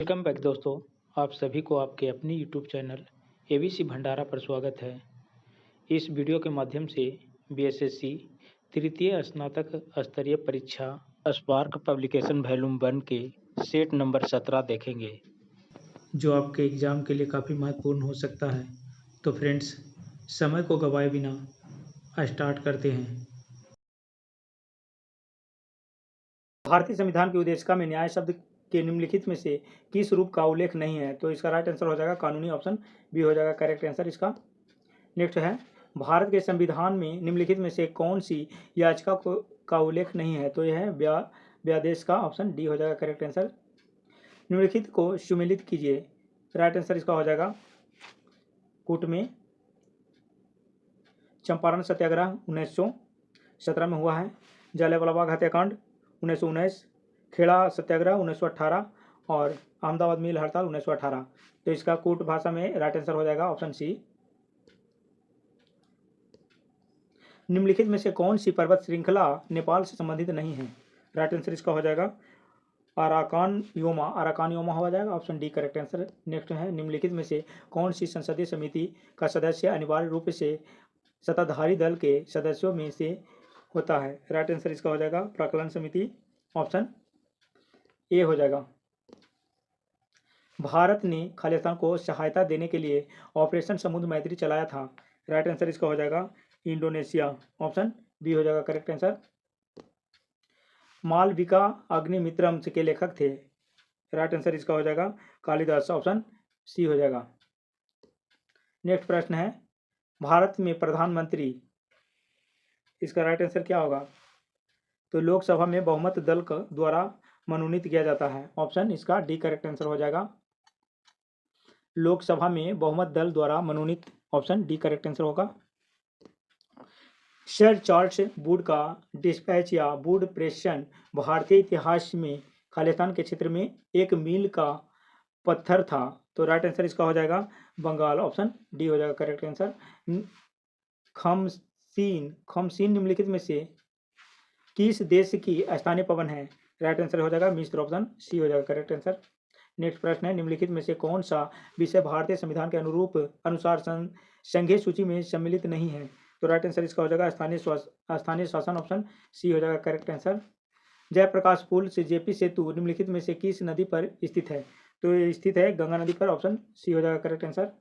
Welcome back दोस्तों। आप सभी को आपके अपनी यूट्यूब चैनल एबीसी भंडारा पर स्वागत है। इस वीडियो के माध्यम से बीएसएससी तृतीय स्नातक स्तरीय परीक्षा स्पार्क पब्लिकेशन वॉल्यूम 1 के सेट नंबर 17 देखेंगे, जो आपके एग्ज़ाम के लिए काफ़ी महत्वपूर्ण हो सकता है। तो फ्रेंड्स, समय को गवाए बिना स्टार्ट करते हैं। भारतीय संविधान की उद्देशिका में न्याय शब्द के निम्नलिखित में से किस रूप का उल्लेख नहीं है? तो इसका राइट आंसर हो जाएगा कानूनी, ऑप्शन बी हो जाएगा करेक्ट आंसर इसका। नेक्स्ट है, भारत के संविधान में निम्नलिखित में से कौन सी याचिका का उल्लेख नहीं है? तो यह है व्यादेश का, ऑप्शन डी हो जाएगा करेक्ट आंसर। निम्नलिखित को सुमेलित कीजिए, राइट आंसर इसका हो जाएगा कूट में चंपारण सत्याग्रह 1917 में हुआ है, जलियांवाला बाग हत्याकांड 1919, खेड़ा सत्याग्रह 1918 और अहमदाबाद मिल हड़ताल 1918। तो इसका कूट भाषा में राइट आंसर हो जाएगा ऑप्शन सी। निम्नलिखित में से कौन सी पर्वत श्रृंखला नेपाल से संबंधित नहीं है? राइट आंसर इसका हो जाएगा अराकान योमा हो जाएगा, option D correct answer. Next है, निम्नलिखित में से कौन सी संसदीय समिति का सदस्य अनिवार्य रूप से सत्ताधारी दल के सदस्यों में से होता है? राइट आंसर इसका हो जाएगा प्राक्कलन समिति, ऑप्शन ए हो जाएगा। भारत ने खालिस्तान को सहायता देने के लिए ऑपरेशन समुद्र मैत्री चलाया था। राइट आंसर इसका हो जाएगा इंडोनेशिया, ऑप्शन बी हो जाएगा करेक्ट आंसर। मालविका अग्निमित्रम के लेखक थे। राइट आंसर इसका हो जाएगा कालिदास, ऑप्शन सी हो जाएगा। नेक्स्ट प्रश्न है, भारत में प्रधानमंत्री, इसका राइट आंसर क्या होगा? तो लोकसभा में बहुमत दल द्वारा मनोनीत किया जाता है, ऑप्शन इसका डी करेक्ट आंसर हो जाएगा। लोकसभा में बहुमत दल द्वारा मनोनीत, ऑप्शन डी करेक्ट आंसर होगा। सर चार्ल्स वुड का डिस्पैच या वुड प्रेषण भारतीय इतिहास में खालिस्तान के क्षेत्र में एक मील का पत्थर था। तो राइट आंसर इसका हो जाएगा बंगाल, ऑप्शन डी हो जाएगा करेक्ट आंसर। खमसीन निम्नलिखित में से किस देश की स्थानीय पवन है? राइट आंसर हो जाएगा मिस्र, ऑप्शन सी हो जाएगा करेक्ट आंसर। नेक्स्ट प्रश्न है, निम्नलिखित में से कौन सा विषय भारतीय संविधान के अनुसार संघीय सूची में सम्मिलित नहीं है? तो राइट आंसर इसका हो जाएगा स्थानीय शासन, ऑप्शन सी हो जाएगा करेक्ट आंसर। जयप्रकाश पुल से जेपी सेतु निम्नलिखित में से किस नदी पर स्थित है? तो ये स्थित है गंगा नदी पर, ऑप्शन सी हो जाएगा करेक्ट आंसर।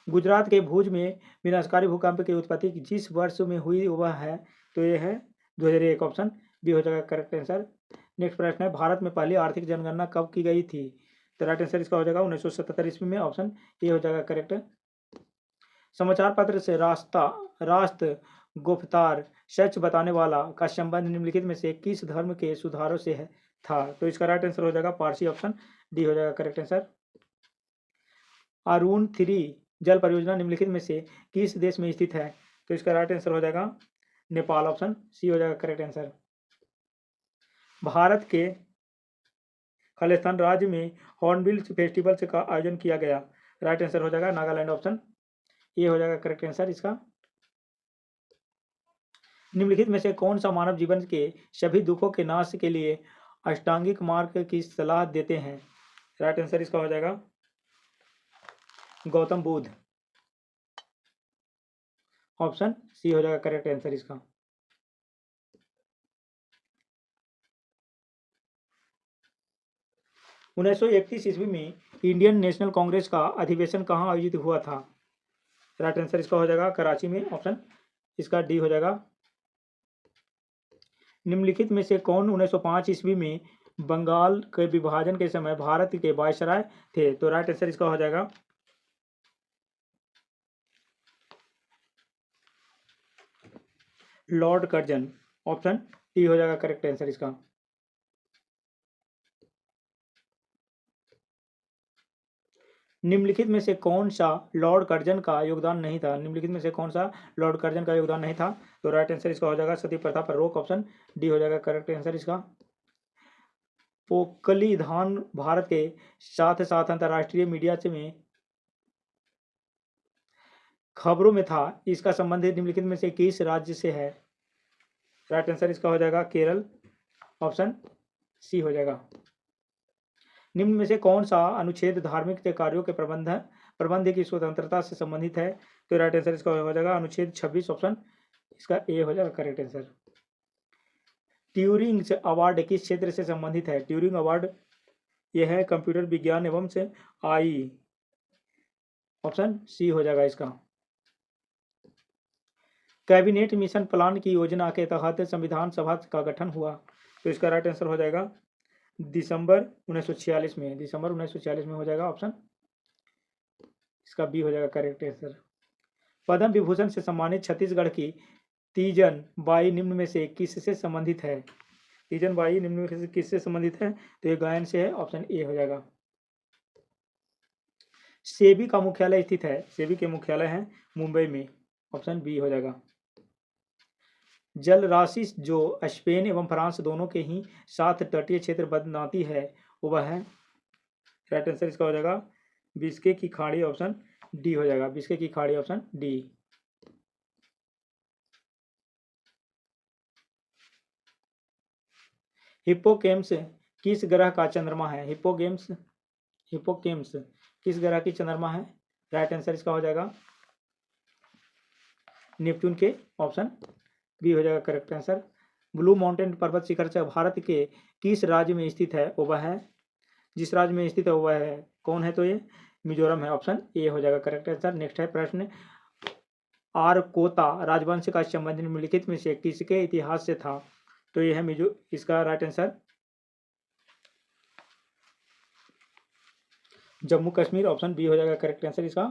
गुजरात के भुज में विनाशकारी भूकंप की उत्पत्ति जिस वर्ष में हुई वह है? तो ये है 2001, ऑप्शन बी हो जाएगा करेक्ट आंसर। नेक्स्ट प्रश्न है, भारत में पहली आर्थिक जनगणना कब की गई थी? तो राइट आंसर इसका हो जाएगा 1977 ईस्वी में, ऑप्शन ए हो जाएगा करेक्ट। समाचार पत्र से राष्ट्र गुप्तकार सच बताने वाला का संबंध निम्नलिखित में से किस धर्म के सुधारों से था? तो इसका राइट आंसर हो जाएगा पारसी, ऑप्शन डी हो जाएगा करेक्ट आंसर। अरुण 3 जल परियोजना निम्नलिखित में से किस देश में स्थित है? तो इसका राइट आंसर हो जाएगा नेपाल, ऑप्शन सी हो जाएगा करेक्ट आंसर। भारत के खालिस्तान राज्य में हॉर्नबिल फेस्टिवल का आयोजन किया गया। राइट आंसर हो जाएगा नागालैंड, ऑप्शन ए हो जाएगा करेक्ट आंसर इसका। निम्नलिखित में से कौन सा मानव जीवन के सभी दुखों के नाश के लिए अष्टांगिक मार्ग की सलाह देते हैं? राइट आंसर इसका हो जाएगा गौतम बुद्ध, ऑप्शन सी हो जाएगा करेक्ट आंसर इसका। उन्नीस सौ 31 ईस्वी में इंडियन नेशनल कांग्रेस का अधिवेशन कहाँ आयोजित हुआ था? राइट आंसर इसका हो जाएगा कराची में, ऑप्शन इसका डी हो जाएगा। निम्नलिखित में से कौन 1905 ईस्वी में बंगाल के विभाजन के समय भारत के वायसराय थे? तो राइट आंसर इसका हो जाएगा लॉर्ड कर्जन, ऑप्शन डी हो जाएगा करेक्ट आंसर इसका। निम्नलिखित में से कौन सा लॉर्ड कर्जन का योगदान नहीं था? निम्नलिखित में से कौन सा लॉर्ड कर्जन का योगदान नहीं था? तो राइट आंसर इसका हो जाएगा सती प्रथा पर रोक, ऑप्शन डी हो जाएगा करेक्ट आंसर इसका। पोकली धान भारत के साथ साथ अंतर्राष्ट्रीय मीडिया में खबरों में था, इसका संबंध निम्नलिखित में से किस राज्य से है? राइट आंसर इसका हो जाएगा केरल, ऑप्शन सी हो जाएगा। निम्न में से कौन सा अनुच्छेद धार्मिक कार्यों के प्रबंध की स्वतंत्रता से संबंधित है? तो राइट आंसर इसका हो जाएगा अनुच्छेद 26 ऑप्शन इसका ए हो जाएगा करेक्ट आंसर। ट्यूरिंग अवार्ड किस क्षेत्र से संबंधित है? ट्यूरिंग अवार्ड यह है कंप्यूटर विज्ञान एवं से आई, ऑप्शन सी हो जाएगा इसका। कैबिनेट मिशन प्लान की योजना के तहत संविधान सभा का गठन हुआ, तो इसका राइट आंसर हो जाएगा दिसंबर 1946 में, दिसंबर 1946 में हो जाएगा, ऑप्शन इसका बी हो जाएगा करेक्ट आंसर। पद्म विभूषण से सम्मानित छत्तीसगढ़ की तीजन बाई निम्न में से किससे संबंधित है? तीजन बाई निम्न में से किससे संबंधित है? तो ये गायन से है, ऑप्शन ए हो जाएगा। सेबी का मुख्यालय स्थित है? सेबी के मुख्यालय है मुंबई में, ऑप्शन बी हो जाएगा। जल राशि जो स्पेन एवं फ्रांस दोनों के ही साथ तटीय क्षेत्र बनाती है वह है? राइट आंसर इसका हो जाएगा बिस्के की खाड़ी, ऑप्शन डी हो जाएगा, बिस्के की खाड़ी, ऑप्शन डी। हिप्पोकेम्स किस ग्रह का चंद्रमा है? हिप्पोकेम्स किस ग्रह की चंद्रमा है? राइट आंसर इसका हो जाएगा नेपच्यून के, ऑप्शन बी हो जाएगा करेक्ट आंसर। ब्लू माउंटेन पर्वत शिखर से भारत के किस राज्य में स्थित है? वह है, जिस राज्य में स्थित है वह है कौन है? तो ये मिजोरम है, ऑप्शन ए हो जाएगा करेक्ट आंसर। नेक्स्ट है प्रश्न, आरकोता राजवंश का संबंध निम्नलिखित में से किसके इतिहास से था? तो ये है इसका right answer Jammu Kashmir, option B हो जाएगा करेक्ट आंसर इसका।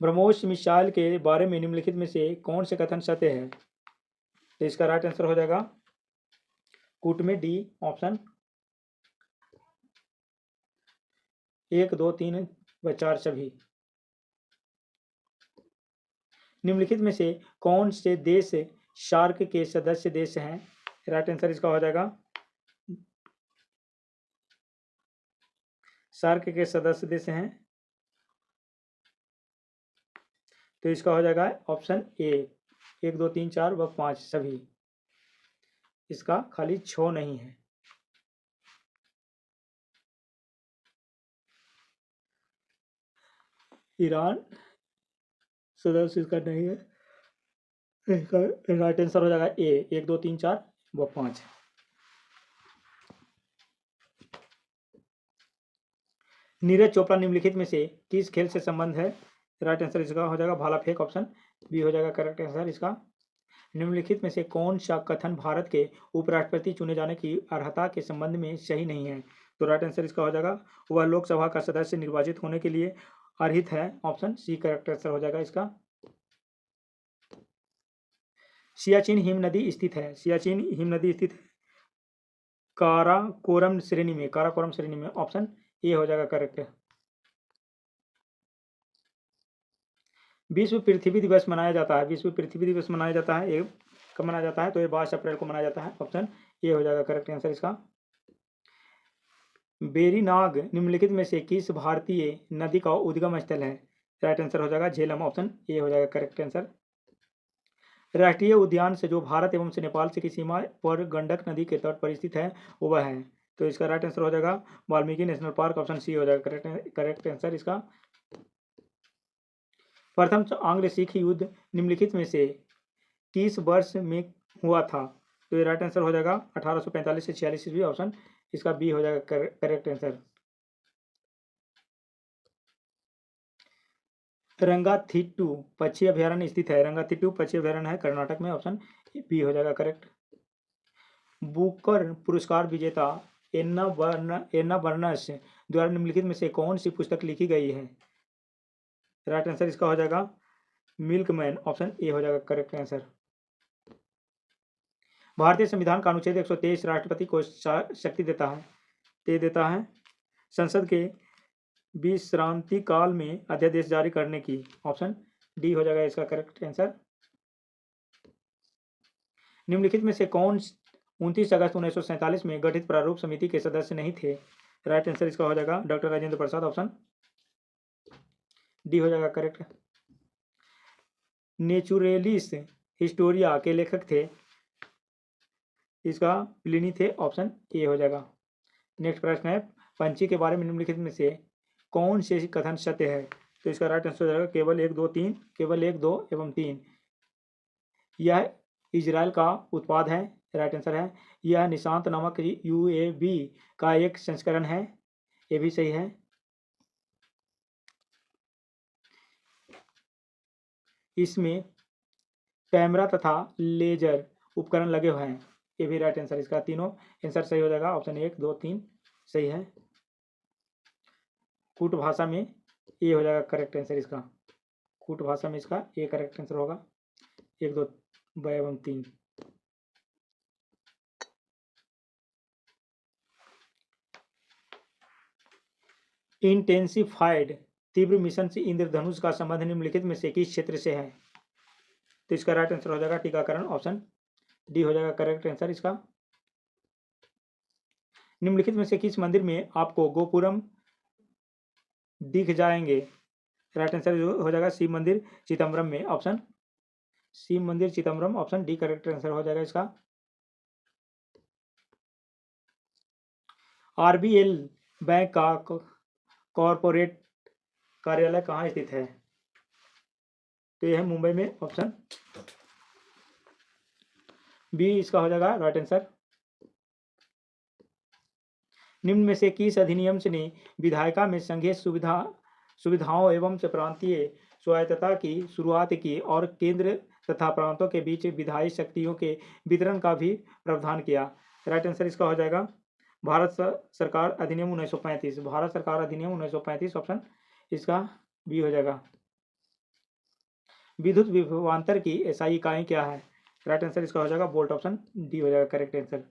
ब्रह्मोस मिसाइल के बारे में निम्नलिखित में से कौन से कथन सत्य है? तो इसका राइट आंसर हो जाएगा कूट में डी, ऑप्शन 1, 2, 3 व 4 सभी। निम्नलिखित में से कौन से देश सार्क के सदस्य देश हैं? राइट आंसर इसका हो जाएगा सार्क के सदस्य देश हैं, तो इसका हो जाएगा ऑप्शन ए 1, 2, 3, 4 व 5 सभी, इसका खाली 6 नहीं है। ईरान सदस्य इसका नहीं है, इसका राइट आंसर हो जाएगा ए 1, 2, 3, 4 व 5। नीरज चोपड़ा निम्नलिखित में से किस खेल से संबंध है? राइट आंसर इसका हो जाएगा भाला फेंक, ऑप्शन बी हो जाएगा करेक्ट आंसर इसका। निम्नलिखित में से कौन सा कथन भारत के उपराष्ट्रपति चुने जाने की अर्हता के संबंध में सही नहीं है? तो राइट आंसर इसका हो जाएगा वह लोकसभा का सदस्य निर्वाचित होने के लिए अर्हित है, ऑप्शन सी करेक्ट आंसर हो जाएगा इसका। सियाचिन हिम नदी स्थित है? सियाचिन हिम नदी स्थित है काराकोरम श्रेणी में, काराकोरम श्रेणी में, ऑप्शन ए हो जाएगा करेक्ट। विश्व पृथ्वी दिवस मनाया जाता है? विश्व पृथ्वी दिवस मनाया जाता है, ये कब मनाया जाता है? तो ये 22 अप्रैल को मनाया जाता है, ऑप्शन ए हो जाएगा करेक्ट आंसर इसका। बेरीनाग निम्नलिखित में से किस भारतीय नदी का उद्गम स्थल है? राइट आंसर हो जाएगा झेलम, ऑप्शन ए हो जाएगा करेक्ट आंसर। राष्ट्रीय उद्यान से जो भारत एवं से नेपाल से की सीमा पर गंडक नदी के तट पर स्थित है वह है? तो इसका राइट आंसर हो जाएगा Valmiki national park, option C हो जाएगा करेक्ट आंसर इसका। प्रथम आंग्ल सिख युद्ध निम्नलिखित में से किस वर्ष में हुआ था? तो ये राइट आंसर हो जाएगा 1845 से 46 ईस्वी, ऑप्शन इसका बी हो जाएगा करेक्ट आंसर। रंगाथिट्टू पक्षी अभ्यारण्य स्थित है? रंगाथिट्टू पक्षी अभ्यारण्य है कर्नाटक में, ऑप्शन बी हो जाएगा करेक्ट। बुकर पुरस्कार विजेता एन्ना बर्नस द्वारा निम्नलिखित में से कौन सी पुस्तक लिखी गई है? राइट आंसर इसका हो जाएगा मिल्कमैन, ऑप्शन ए हो जाएगा करेक्ट आंसर। भारतीय संविधान का अनुच्छेद 123 राष्ट्रपति को शक्ति देता है संसद के विश्रांति काल में अध्यादेश जारी करने की, ऑप्शन डी हो जाएगा इसका करेक्ट आंसर। निम्नलिखित में से कौन 29 अगस्त 1947 में गठित प्रारूप समिति के सदस्य नहीं थे? राइट आंसर इसका हो जाएगा doctor Rajendra Prasad, option D हो जाएगा करेक्ट। नेचुरेलिस हिस्टोरिया के लेखक थे? इसका प्लिनी थे, ऑप्शन ए हो जाएगा। नेक्स्ट प्रश्न है, पंछी के बारे में निम्नलिखित में से कौन से कथन सत्य है? तो इसका राइट आंसर हो जाएगा केवल 1, 2, 3, केवल 1, 2 एवं 3। यह इजराइल का उत्पाद है, राइट आंसर है। यह निशांत नामक यूएवी का एक संस्करण है, ये भी सही है। इसमें कैमरा तथा लेजर उपकरण लगे हुए हैं, ये भी राइट आंसर। इसका तीनों आंसर सही हो जाएगा, ऑप्शन 1, 2, 3 सही है। कूट भाषा में ये हो जाएगा करेक्ट आंसर इसका, कूट भाषा में इसका ये करेक्ट आंसर होगा, 1, 2 एवं 3। इंटेंसिफाइड तीव्र मिशन से इंद्रधनुष का संबंध निम्नलिखित में से किस क्षेत्र से है? तो इसका राइट आंसर हो जाएगा टीकाकरण, ऑप्शन डी हो जाएगा करेक्ट आंसर इसका। निम्नलिखित में से किस मंदिर में आपको गोपुरम दिख जाएंगे? राइट आंसर हो जाएगा शिव मंदिर चिदम्बरम में, ऑप्शन शिव मंदिर Chidambaram, option D correct answer हो जाएगा इसका। आरबीएल बैंक का कॉरपोरेट कार्यालय कहाँ स्थित है? तो यह है मुंबई में, ऑप्शन बी इसका हो जाएगा राइट आंसर। निम्न में से किस अधिनियम ने विधायिका में संघीय सुविधाओं एवं प्रांतीय स्वायत्तता की शुरुआत की और केंद्र तथा प्रांतों के बीच विधायी शक्तियों के वितरण का भी प्रावधान किया? राइट आंसर इसका हो जाएगा भारत सरकार अधिनियम 1935, भारत सरकार अधिनियम 1935, ऑप्शन इसका बी हो जाएगा। विद्युत विभवांतर की एसआई इकाई क्या है? राइट आंसर इसका हो जाएगा वोल्ट, ऑप्शन डी हो जाएगा करेक्ट आंसर।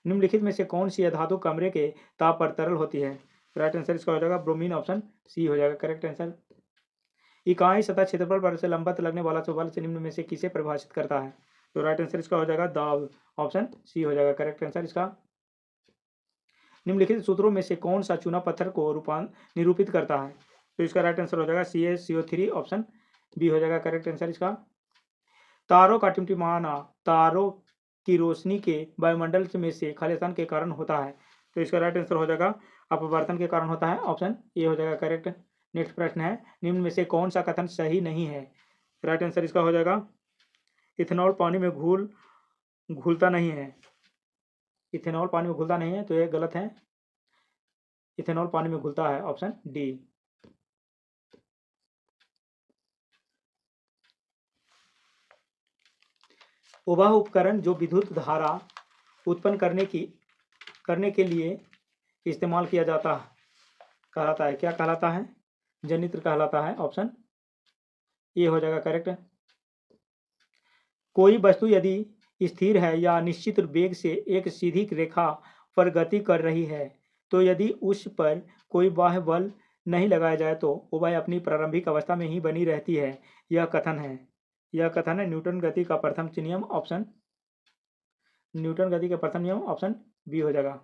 निम्नलिखित में से कौन सी धातु कमरे के ताप पर तरल होती है? राइट आंसर इसका हो जाएगा ब्रोमीन, ऑप्शन सी हो जाएगा करेक्ट आंसर। इकाई सतह क्षेत्रफल पर से लंबवत लगने वाला बल से निम्न में से किसे परिभाषित करता है? तो राइट आंसर इसका हो जाएगा दाब, ऑप्शन सी हो जाएगा करेक्ट आंसर इसका। निम्नलिखित सूत्रों में से कौन सा चूना पत्थर को निरूपित करता है? तो इसका राइट आंसर हो जाएगा CaCO3, ऑप्शन बी हो जाएगा करेक्ट आंसर इसका। तारों का टिमटिमाना तारों की रोशनी के वायुमंडल में से खालिस्तान के कारण होता है? तो इसका राइट आंसर हो जाएगा अपवर्तन के कारण होता है, ऑप्शन ए हो जाएगा करेक्ट। नेक्स्ट प्रश्न है, निम्न में से कौन सा कथन सही नहीं है? राइट आंसर इसका हो जाएगा इथेनॉल पानी में घुलता नहीं है, इथेनॉल पानी में घुलता नहीं है, तो यह गलत है। इथेनॉल पानी में घुलता है, ऑप्शन डी। वह उपकरण जो विद्युत धारा उत्पन्न करने के लिए इस्तेमाल किया जाता कहलाता है, क्या कहलाता है? जनित्र कहलाता है, ऑप्शन ये हो जाएगा करेक्ट। कोई वस्तु यदि स्थिर है या निश्चित वेग से एक सीधी रेखा पर गति कर रही है, तो यदि उस पर कोई बाह्य बल नहीं लगाया जाए तो वह अपनी प्रारंभिक अवस्था में ही बनी रहती है। यह कथन है न्यूटन गति का प्रथम नियम, ऑप्शन न्यूटन गति का प्रथम नियम, ऑप्शन बी हो जाएगा।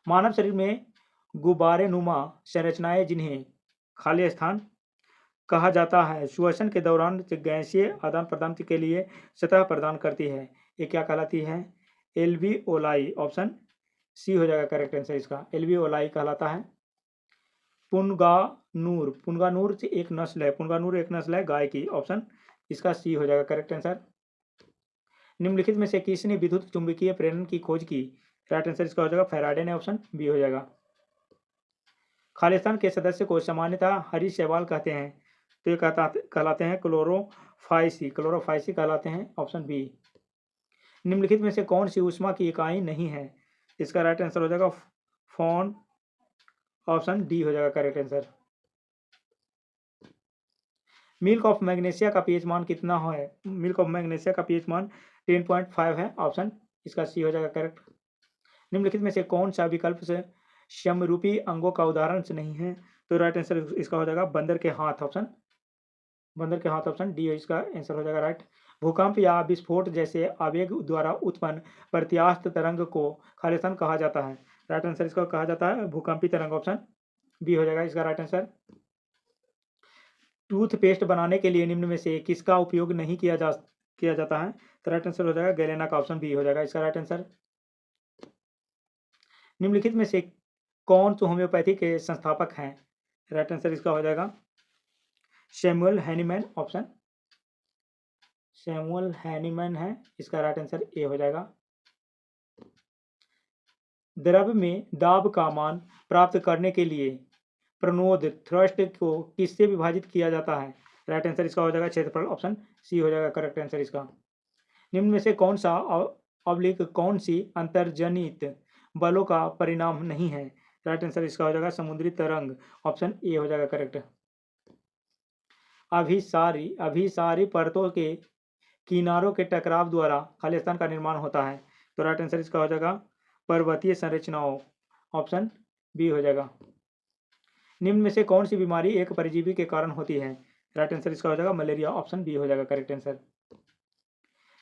मानव शरीर में गुब्बारे नुमा संरचनाएं जिन्हें खाली स्थान कहा जाता है, श्वसन के दौरान गैसीय आदान प्रदान के लिए सतह प्रदान करती है, ये क्या कहलाती है? एल्वियोलाई, ऑप्शन सी हो जाएगा करेक्ट आंसर इसका, एल्वियोलाई कहलाता है। पुनगानूर एक नस्ल है गाय की, ऑप्शन इसका सी हो जाएगा करेक्ट आंसर। निम्नलिखित में से किसने विद्युत चुंबकीय प्रेरण की खोज की? राइट आंसर इसका हो जाएगा फैराडे ने, ऑप्शन बी हो जाएगा। खालिस्तान के सदस्य को सामान्यतः हरी शैवाल कहते हैं, तो ये कहलाते हैं क्लोरोफाइसी कहलाते हैं, ऑप्शन बी। निम्नलिखित में से कौन सी ऊष्मा की इकाई नहीं है? इसका राइट आंसर हो जाएगा फोन, ऑप्शन डी हो जाएगा correct answer. Milk of magnesia का पीएच मान कितना है? मिल्क ऑफ मैग्नीशिया का पीएच मान 10.5 है, ऑप्शन इसका सी हो जाएगा करेक्ट। निम्नलिखित में से कौन सा विकल्प से समरूपी अंगों का उदाहरण से नहीं है? तो राइट आंसर इसका हो जाएगा बंदर के हाथ, ऑप्शन डी इसका आंसर हो जाएगा राइट। भूकंप या विस्फोट जैसे आवेग द्वारा उत्पन्न प्रत्यास्थ तरंग को खालिस्तान कहा जाता है? राइट आंसर इसको कहा जाता है भूकंपी तरंग, ऑप्शन बी हो जाएगा इसका राइट आंसर। टूथपेस्ट बनाने के लिए निम्न में से किसका उपयोग नहीं किया जाता है? तो राइट आंसर हो जाएगा गैलेना का, ऑप्शन बी हो जाएगा इसका राइट आंसर। निम्नलिखित में से कौन तो होम्योपैथी के संस्थापक हैं? राइट आंसर इसका हो जाएगा Samuel Hahnemann, option Samuel Hahnemann है इसका राइट आंसर ए हो जाएगा। द्रव में दाब का मान प्राप्त करने के लिए प्रणोद थ्रस्ट को किससे विभाजित किया जाता है? राइट आंसर इसका हो जाएगा क्षेत्रफल, ऑप्शन सी हो जाएगा करेक्ट आंसर इसका। निम्न में से कौन सा अवलिक कौन सी अंतर्जनित बलों का परिणाम नहीं है? राइट आंसर इसका हो जाएगा समुद्री तरंग, ऑप्शन ए हो जाएगा करेक्ट। अभिसारी परतों के किनारों के टकराव द्वारा खालिस्तान का निर्माण होता है। तो राइट आंसर इसका हो जाएगा पर्वतीय संरचनाओं, ऑप्शन बी हो जाएगा। निम्न में से कौन सी बीमारी एक परजीवी के कारण होती है? राइट आंसर इसका हो जाएगा मलेरिया, ऑप्शन बी हो जाएगा करेक्ट आंसर।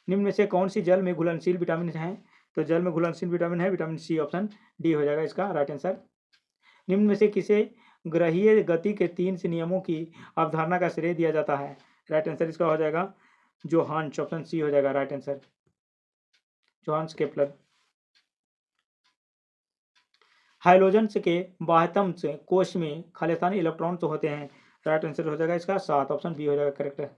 निम्न में से कौन सी जल में घुलनशील विटामिन है? तो जल में घुलनशील विटामिन है विटामिन सी, ऑप्शन डी हो जाएगा इसका राइट आंसर। निम्न में से किसे ग्रहीय गति के 3 नियमों की अवधारणा का श्रेय दिया जाता है? राइट आंसर इसका हो जाएगा जोहान्स, ऑप्शन सी हो जाएगा right answer, Johannes Kepler. Hydrogens के बाह्यतम कोश में खालिस्तानी इलेक्ट्रॉन्स होते हैं। राइट आंसर हो जाएगा इसका 7, ऑप्शन बी हो जाएगा करेक्ट है।